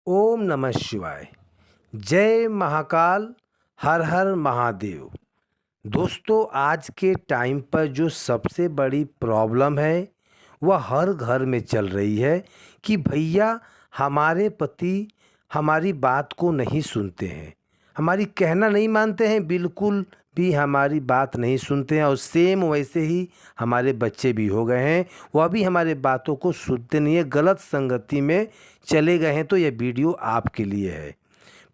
ओम नमः शिवाय। जय महाकाल, हर हर महादेव। दोस्तों, आज के टाइम पर जो सबसे बड़ी प्रॉब्लम है वह हर घर में चल रही है कि भैया हमारे पति हमारी बात को नहीं सुनते हैं, हमारी कहना नहीं मानते हैं, बिल्कुल भी हमारी बात नहीं सुनते हैं। और सेम वैसे ही हमारे बच्चे भी हो गए हैं, वह भी हमारे बातों को सुनते नहीं है, गलत संगति में चले गए हैं। तो यह वीडियो आपके लिए है।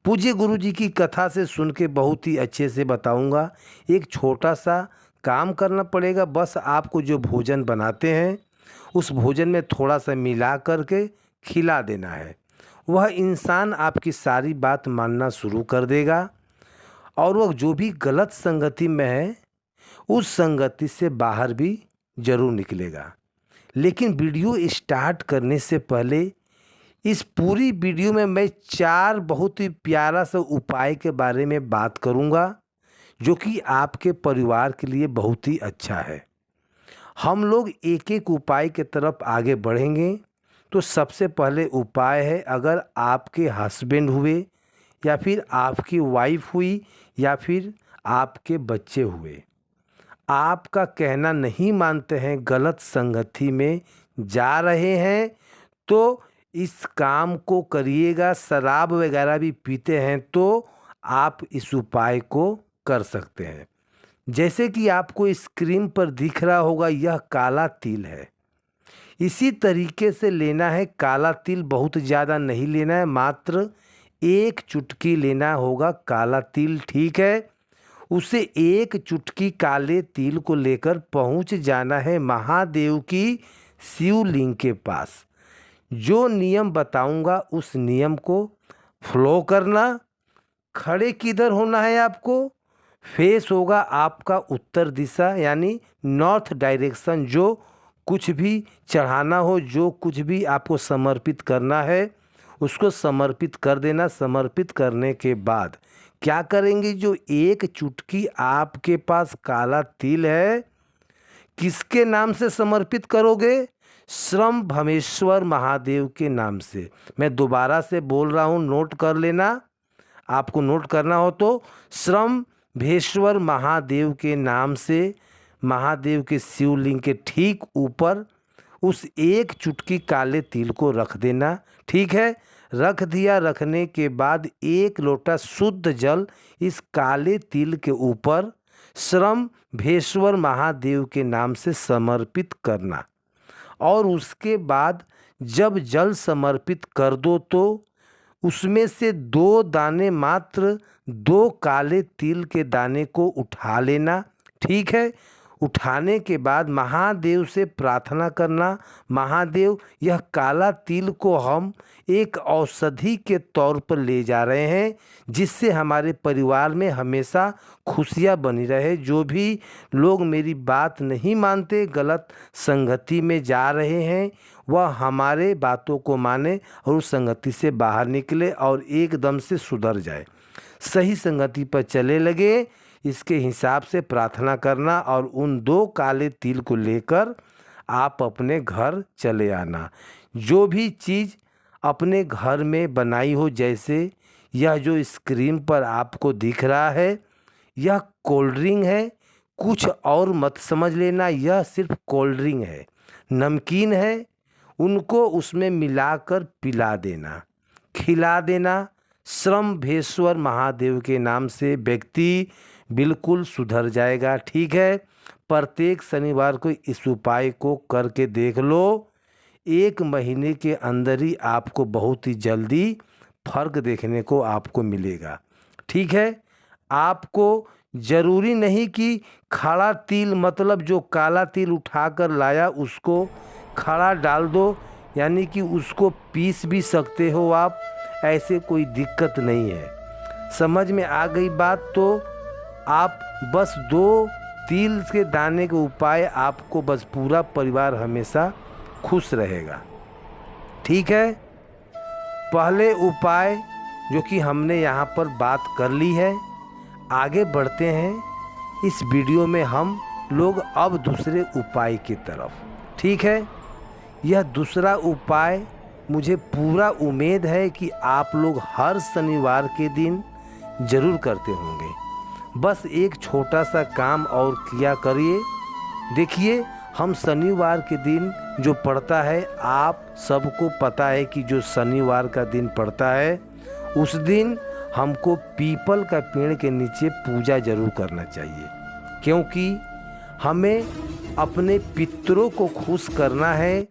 पूज्य गुरु जी की कथा से सुन के बहुत ही अच्छे से बताऊंगा। एक छोटा सा काम करना पड़ेगा, बस आपको जो भोजन बनाते हैं उस भोजन में थोड़ा सा मिला करके खिला देना है। वह इंसान आपकी सारी बात मानना शुरू कर देगा और वह जो भी गलत संगति में है उस संगति से बाहर भी ज़रूर निकलेगा। लेकिन वीडियो स्टार्ट करने से पहले इस पूरी वीडियो में मैं 4 बहुत ही प्यारा सा उपाय के बारे में बात करूंगा जो कि आपके परिवार के लिए बहुत ही अच्छा है। हम लोग एक एक उपाय के तरफ आगे बढ़ेंगे। तो सबसे पहले उपाय है, अगर आपके हस्बैंड हुए या फिर आपकी वाइफ हुई या फिर आपके बच्चे हुए, आपका कहना नहीं मानते हैं, गलत संगति में जा रहे हैं, तो इस काम को करिएगा। शराब वगैरह भी पीते हैं तो आप इस उपाय को कर सकते हैं। जैसे कि आपको स्क्रीन पर दिख रहा होगा, यह काला तिल है। इसी तरीके से लेना है। काला तिल बहुत ज़्यादा नहीं लेना है, मात्र 1 चुटकी लेना होगा काला तिल, ठीक है। उसे 1 चुटकी काले तिल को लेकर पहुंच जाना है महादेव की शिवलिंग के पास। जो नियम बताऊंगा उस नियम को फॉलो करना। खड़े किधर होना है आपको? फेस होगा आपका उत्तर दिशा, यानी नॉर्थ डायरेक्शन। जो कुछ भी चढ़ाना हो, जो कुछ भी आपको समर्पित करना है उसको समर्पित कर देना। समर्पित करने के बाद क्या करेंगे, जो 1 चुटकी आपके पास काला तिल है, किसके नाम से समर्पित करोगे? श्रम भमेश्वर महादेव के नाम से। मैं दोबारा से बोल रहा हूँ, नोट कर लेना। आपको नोट करना हो तो श्रम भेश्वर महादेव के नाम से, महादेव के शिवलिंग के ठीक ऊपर उस 1 चुटकी काले तिल को रख देना, ठीक है। रख दिया। रखने के बाद 1 लोटा शुद्ध जल इस काले तिल के ऊपर श्रम भेश्वर महादेव के नाम से समर्पित करना। और उसके बाद जब जल समर्पित कर दो तो उसमें से 2 दाने, मात्र 2 काले तिल के दाने को उठा लेना, ठीक है। उठाने के बाद महादेव से प्रार्थना करना, महादेव यह काला तिल को हम एक औषधि के तौर पर ले जा रहे हैं, जिससे हमारे परिवार में हमेशा खुशियाँ बनी रहे। जो भी लोग मेरी बात नहीं मानते, गलत संगति में जा रहे हैं, वह हमारे बातों को माने और उस संगति से बाहर निकले और एकदम से सुधर जाए, सही संगति पर चले लगे। इसके हिसाब से प्रार्थना करना और उन 2 काले तिल को लेकर आप अपने घर चले आना। जो भी चीज़ अपने घर में बनाई हो, जैसे यह जो स्क्रीन पर आपको दिख रहा है, यह कोल्ड ड्रिंक है, कुछ और मत समझ लेना। यह सिर्फ कोल्ड ड्रिंक है, नमकीन है, उनको उसमें मिलाकर पिला देना, खिला देना। श्रम भेश्वर महादेव के नाम से व्यक्ति बिल्कुल सुधर जाएगा, ठीक है। प्रत्येक शनिवार को इस उपाय को करके देख लो। 1 महीने के अंदर ही आपको बहुत ही जल्दी फर्क देखने को आपको मिलेगा, ठीक है। आपको ज़रूरी नहीं कि खड़ा तिल, मतलब जो काला तिल उठाकर लाया उसको खड़ा डाल दो, यानी कि उसको पीस भी सकते हो आप, ऐसे कोई दिक्कत नहीं है। समझ में आ गई बात? तो आप बस 2 तिल के दाने के उपाय, आपको बस पूरा परिवार हमेशा खुश रहेगा, ठीक है। पहले उपाय जो कि हमने यहाँ पर बात कर ली है, आगे बढ़ते हैं इस वीडियो में हम लोग अब दूसरे उपाय की तरफ, ठीक है। यह दूसरा उपाय मुझे पूरा उम्मीद है कि आप लोग हर शनिवार के दिन ज़रूर करते होंगे। बस एक छोटा सा काम और किया करिए। देखिए, हम शनिवार के दिन जो पड़ता है, आप सबको पता है कि जो शनिवार का दिन पड़ता है उस दिन हमको पीपल का पेड़ के नीचे पूजा ज़रूर करना चाहिए, क्योंकि हमें अपने पितरों को खुश करना है।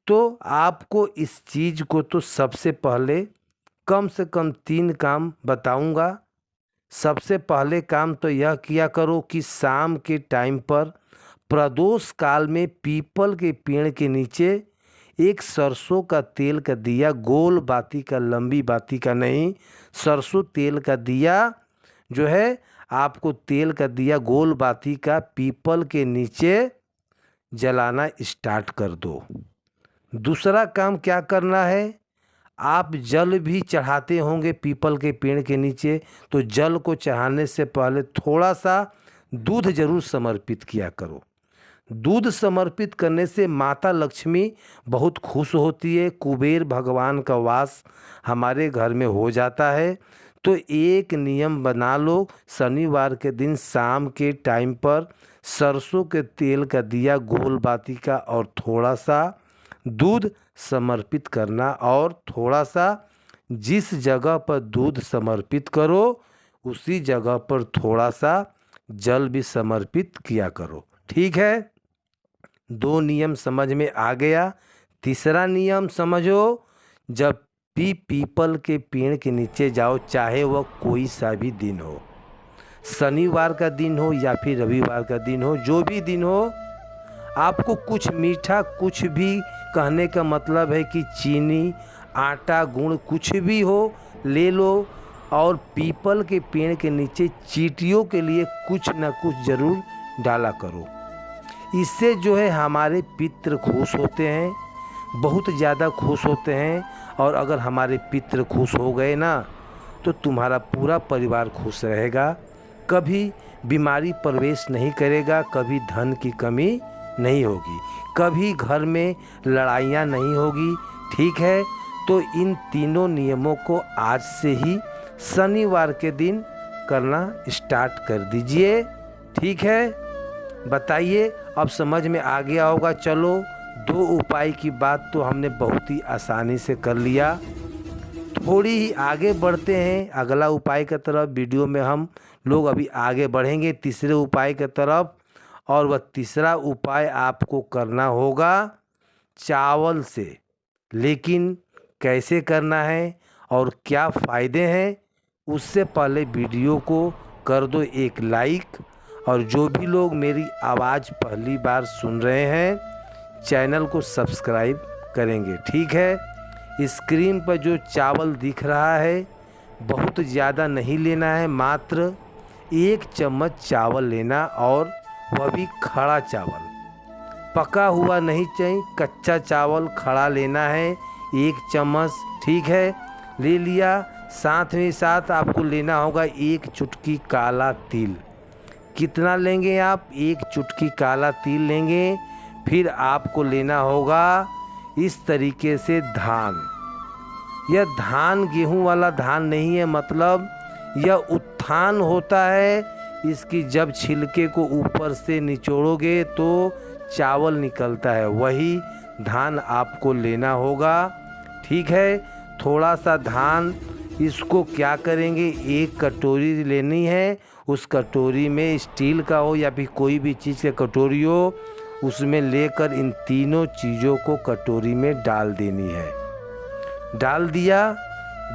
तो आपको इस चीज़ को तो सबसे पहले कम से कम 3 काम बताऊंगा। सबसे पहले काम तो यह किया करो कि शाम के टाइम पर प्रदोष काल में पीपल के पेड़ के नीचे एक सरसों का तेल का दिया, गोल बाती का, लंबी बाती का नहीं, सरसों तेल का दिया जो है, आपको तेल का दिया गोल बाती का पीपल के नीचे जलाना स्टार्ट कर दो। दूसरा काम क्या करना है, आप जल भी चढ़ाते होंगे पीपल के पेड़ के नीचे, तो जल को चढ़ाने से पहले थोड़ा सा दूध जरूर समर्पित किया करो। दूध समर्पित करने से माता लक्ष्मी बहुत खुश होती है, कुबेर भगवान का वास हमारे घर में हो जाता है। तो एक नियम बना लो, शनिवार के दिन शाम के टाइम पर सरसों के तेल का दिया गोल बाती का और थोड़ा सा दूध समर्पित करना, और थोड़ा सा जिस जगह पर दूध समर्पित करो उसी जगह पर थोड़ा सा जल भी समर्पित किया करो। ठीक है, 2 नियम समझ में आ गया। तीसरा नियम समझो, जब भी पीपल के पेड़ के नीचे जाओ, चाहे वह कोई सा भी दिन हो, शनिवार का दिन हो या फिर रविवार का दिन हो, जो भी दिन हो, आपको कुछ मीठा, कुछ भी, कहने का मतलब है कि चीनी, आटा, गुड़, कुछ भी हो ले लो, और पीपल के पेड़ के नीचे चींटियों के लिए कुछ ना कुछ ज़रूर डाला करो। इससे जो है हमारे पितृ खुश होते हैं, बहुत ज़्यादा खुश होते हैं। और अगर हमारे पितृ खुश हो गए ना, तो तुम्हारा पूरा परिवार खुश रहेगा, कभी बीमारी प्रवेश नहीं करेगा, कभी धन की कमी नहीं होगी, कभी घर में लड़ाइयाँ नहीं होगी। ठीक है, तो इन तीनों नियमों को आज से ही शनिवार के दिन करना स्टार्ट कर दीजिए। ठीक है, बताइए, अब समझ में आ गया होगा। चलो, 2 उपाय की बात तो हमने बहुत ही आसानी से कर लिया। थोड़ी ही आगे बढ़ते हैं अगला उपाय की तरफ। वीडियो में हम लोग अभी आगे बढ़ेंगे तीसरे उपाय की तरफ, और वह तीसरा उपाय आपको करना होगा चावल से। लेकिन कैसे करना है और क्या फ़ायदे हैं, उससे पहले वीडियो को कर दो एक लाइक, और जो भी लोग मेरी आवाज़ पहली बार सुन रहे हैं, चैनल को सब्सक्राइब करेंगे। ठीक है, स्क्रीन पर जो चावल दिख रहा है, बहुत ज़्यादा नहीं लेना है, मात्र 1 चम्मच चावल लेना, और वह भी खड़ा चावल, पका हुआ नहीं चाहिए, कच्चा चावल खड़ा लेना है 1 चम्मच। ठीक है, ले लिया। साथ में साथ आपको लेना होगा 1 चुटकी काला तिल। कितना लेंगे आप? 1 चुटकी काला तिल लेंगे। फिर आपको लेना होगा इस तरीके से धान। यह धान गेहूं वाला धान नहीं है, मतलब यह उत्थान होता है। इसकी जब छिलके को ऊपर से निचोड़ोगे तो चावल निकलता है, वही धान आपको लेना होगा। ठीक है, थोड़ा सा धान, इसको क्या करेंगे, 1 कटोरी लेनी है। उस कटोरी में स्टील का हो या फिर कोई भी चीज़ का कटोरी हो, उसमें लेकर इन तीनों चीज़ों को कटोरी में डाल देनी है। डाल दिया।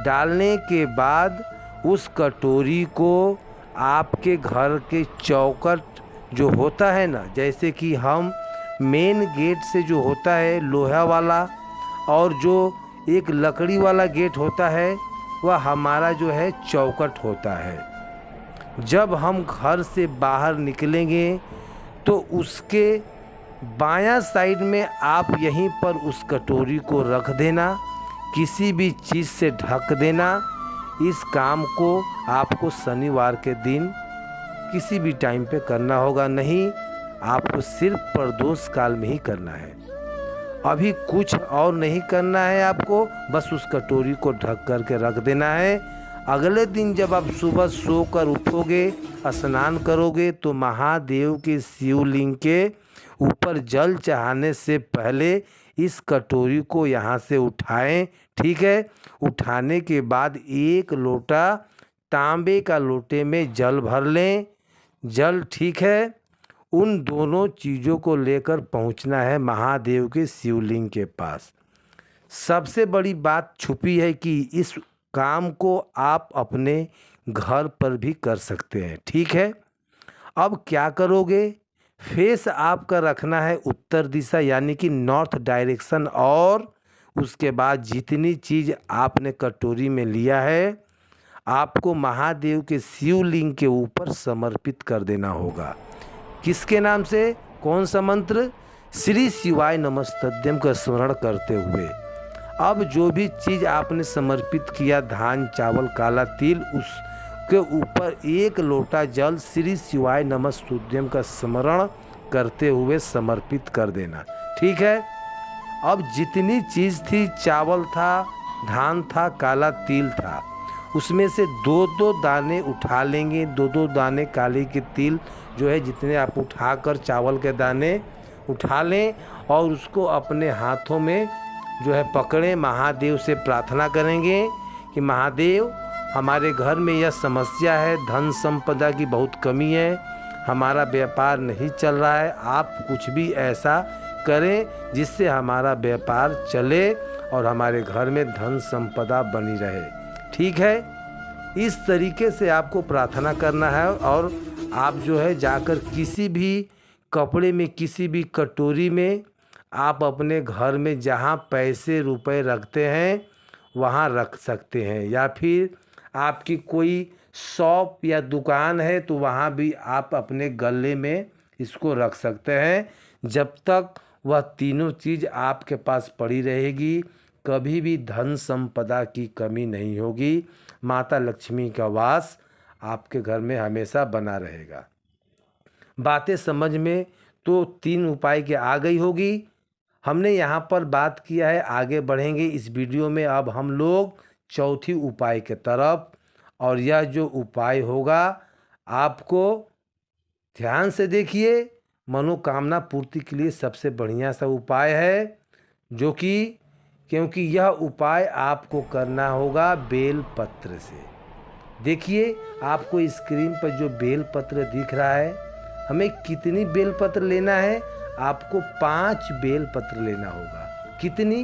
डालने के बाद उस कटोरी को आपके घर के चौखट जो होता है ना, जैसे कि हम मेन गेट से जो होता है लोहा वाला, और जो एक लकड़ी वाला गेट होता है, वह हमारा जो है चौखट होता है। जब हम घर से बाहर निकलेंगे तो उसके बायां साइड में आप यहीं पर उस कटोरी को रख देना, किसी भी चीज़ से ढक देना। इस काम को आपको शनिवार के दिन किसी भी टाइम पे करना होगा, नहीं आपको सिर्फ प्रदोष काल में ही करना है। अभी कुछ और नहीं करना है आपको, बस उस कटोरी को ढक कर के रख देना है। अगले दिन जब आप सुबह सोकर उठोगे, स्नान करोगे, तो महादेव के शिवलिंग के ऊपर जल चढ़ाने से पहले इस कटोरी को यहाँ से उठाएं। ठीक है। उठाने के बाद 1 लोटा तांबे का लोटे में जल भर लें। जल, ठीक है, उन दोनों चीज़ों को लेकर पहुंचना है महादेव के शिवलिंग के पास। सबसे बड़ी बात छुपी है कि इस काम को आप अपने घर पर भी कर सकते हैं। ठीक है। अब क्या करोगे, फेस आपका रखना है उत्तर दिशा यानी कि नॉर्थ डायरेक्शन, और उसके बाद जितनी चीज़ आपने कटोरी में लिया है आपको महादेव के शिवलिंग के ऊपर समर्पित कर देना होगा। किसके नाम से, कौन सा मंत्र, श्री शिवाय नमस्तुभ्यम का स्मरण करते हुए। अब जो भी चीज़ आपने समर्पित किया, धान, चावल, काला तिल, उसके ऊपर 1 लोटा जल श्री शिवाय नमस्तुभ्यम का स्मरण करते हुए समर्पित कर देना। ठीक है। अब जितनी चीज़ थी, चावल था, धान था, काला तिल था, उसमें से 2-2 दाने उठा लेंगे। 2-2 दाने काले के तिल जो है, जितने आप उठाकर चावल के दाने उठा लें और उसको अपने हाथों में जो है पकड़ें। महादेव से प्रार्थना करेंगे कि महादेव, हमारे घर में यह समस्या है, धन संपदा की बहुत कमी है, हमारा व्यापार नहीं चल रहा है, आप कुछ भी ऐसा करें जिससे हमारा व्यापार चले और हमारे घर में धन संपदा बनी रहे। ठीक है। इस तरीके से आपको प्रार्थना करना है और आप जो है जाकर किसी भी कपड़े में, किसी भी कटोरी में, आप अपने घर में जहाँ पैसे रुपए रखते हैं वहाँ रख सकते हैं, या फिर आपकी कोई शॉप या दुकान है तो वहाँ भी आप अपने गले में इसको रख सकते हैं। जब तक वह तीनों चीज़ आपके पास पड़ी रहेगी, कभी भी धन संपदा की कमी नहीं होगी। माता लक्ष्मी का वास आपके घर में हमेशा बना रहेगा। बातें समझ में तो 3 उपाय के आ गई होगी। हमने यहाँ पर बात किया है, आगे बढ़ेंगे इस वीडियो में अब हम लोग चौथी उपाय के तरफ। और यह जो उपाय होगा आपको ध्यान से देखिए, मनोकामना पूर्ति के लिए सबसे बढ़िया सा उपाय है, जो कि क्योंकि यह उपाय आपको करना होगा बेल पत्र से। देखिए आपको स्क्रीन पर जो बेल पत्र दिख रहा है, हमें कितनी बेल पत्र लेना है, आपको 5 बेल पत्र लेना होगा। कितनी,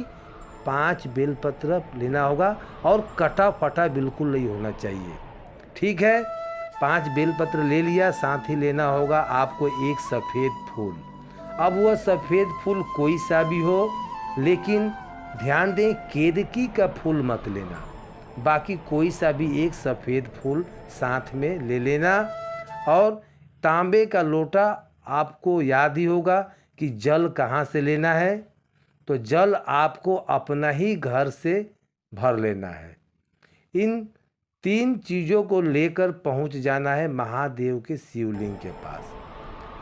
5 बेल पत्र लेना होगा और कटा फटा बिल्कुल नहीं होना चाहिए। ठीक है। 5 बेल पत्र ले लिया, साथ ही लेना होगा आपको 1 सफ़ेद फूल। अब वह सफ़ेद फूल कोई सा भी हो, लेकिन ध्यान दें केतकी का फूल मत लेना, बाकी कोई सा भी 1 सफ़ेद फूल साथ में ले लेना। और तांबे का लोटा, आपको याद ही होगा कि जल कहाँ से लेना है, तो जल आपको अपना ही घर से भर लेना है। इन 3 चीज़ों को लेकर पहुंच जाना है महादेव के शिवलिंग के पास।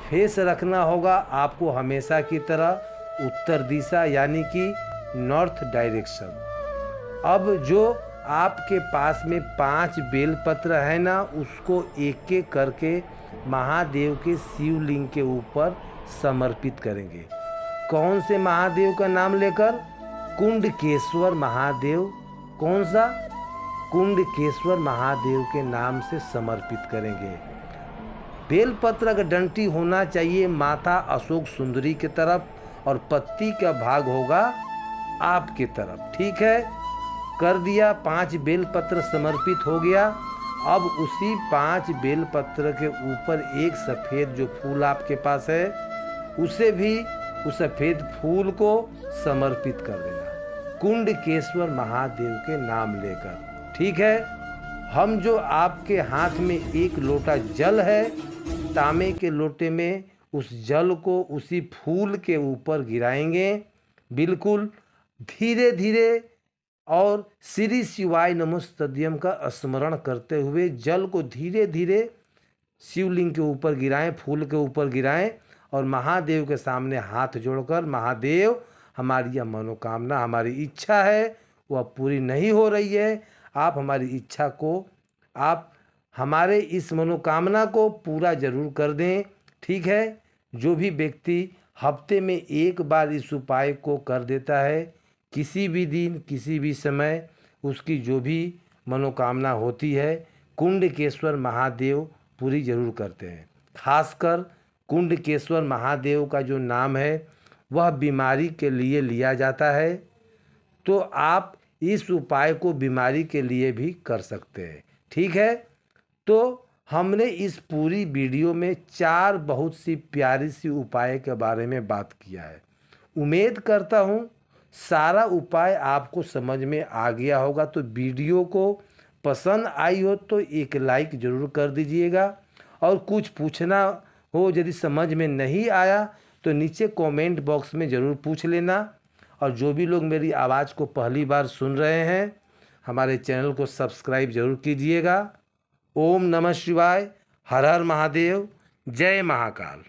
फेस रखना होगा आपको हमेशा की तरह उत्तर दिशा यानी कि नॉर्थ डायरेक्शन। अब जो आपके पास में 5 बेलपत्र है ना, उसको एक एक करके महादेव के शिवलिंग के ऊपर समर्पित करेंगे। कौन से महादेव का नाम लेकर? कुंडकेश्वर महादेव। कौन सा? कुंडकेश्वर महादेव के नाम से समर्पित करेंगे। बेलपत्र का डंटी होना चाहिए माता अशोक सुंदरी की तरफ और पत्ती का भाग होगा आपकी तरफ। ठीक है, कर दिया। 5 बेलपत्र समर्पित हो गया। अब उसी 5 बेलपत्र के ऊपर एक सफ़ेद जो फूल आपके पास है, उसे भी उस सफ़ेद फूल को समर्पित कर देना कुंडकेश्वर महादेव के नाम लेकर। ठीक है, हम जो आपके हाथ में 1 लोटा जल है, तांबे के लोटे में उस जल को उसी फूल के ऊपर गिराएंगे, बिल्कुल धीरे धीरे, और श्री शिवाय नमस्तुभ्यम का स्मरण करते हुए जल को धीरे धीरे शिवलिंग के ऊपर गिराएं, फूल के ऊपर गिराएं और महादेव के सामने हाथ जोड़कर, महादेव हमारी यह मनोकामना, हमारी इच्छा है वह पूरी नहीं हो रही है। आप हमारी इच्छा को, आप हमारे इस मनोकामना को पूरा ज़रूर कर दें। ठीक है, जो भी व्यक्ति हफ्ते में एक बार इस उपाय को कर देता है, किसी भी दिन किसी भी समय उसकी जो भी मनोकामना होती है कुंडकेश्वर महादेव पूरी ज़रूर करते हैं। खासकर कुंडकेश्वर महादेव का जो नाम है वह बीमारी के लिए लिया जाता है, तो आप इस उपाय को बीमारी के लिए भी कर सकते हैं। ठीक है, तो हमने इस पूरी वीडियो में 4 बहुत सी प्यारी सी उपाय के बारे में बात किया है। उम्मीद करता हूँ सारा उपाय आपको समझ में आ गया होगा। तो वीडियो को पसंद आई हो तो एक लाइक ज़रूर कर दीजिएगा, और कुछ पूछना हो यदि समझ में नहीं आया तो नीचे कमेंट बॉक्स में ज़रूर पूछ लेना। और जो भी लोग मेरी आवाज़ को पहली बार सुन रहे हैं, हमारे चैनल को सब्सक्राइब ज़रूर कीजिएगा। ओम नमः शिवाय, हर हर महादेव, जय महाकाल।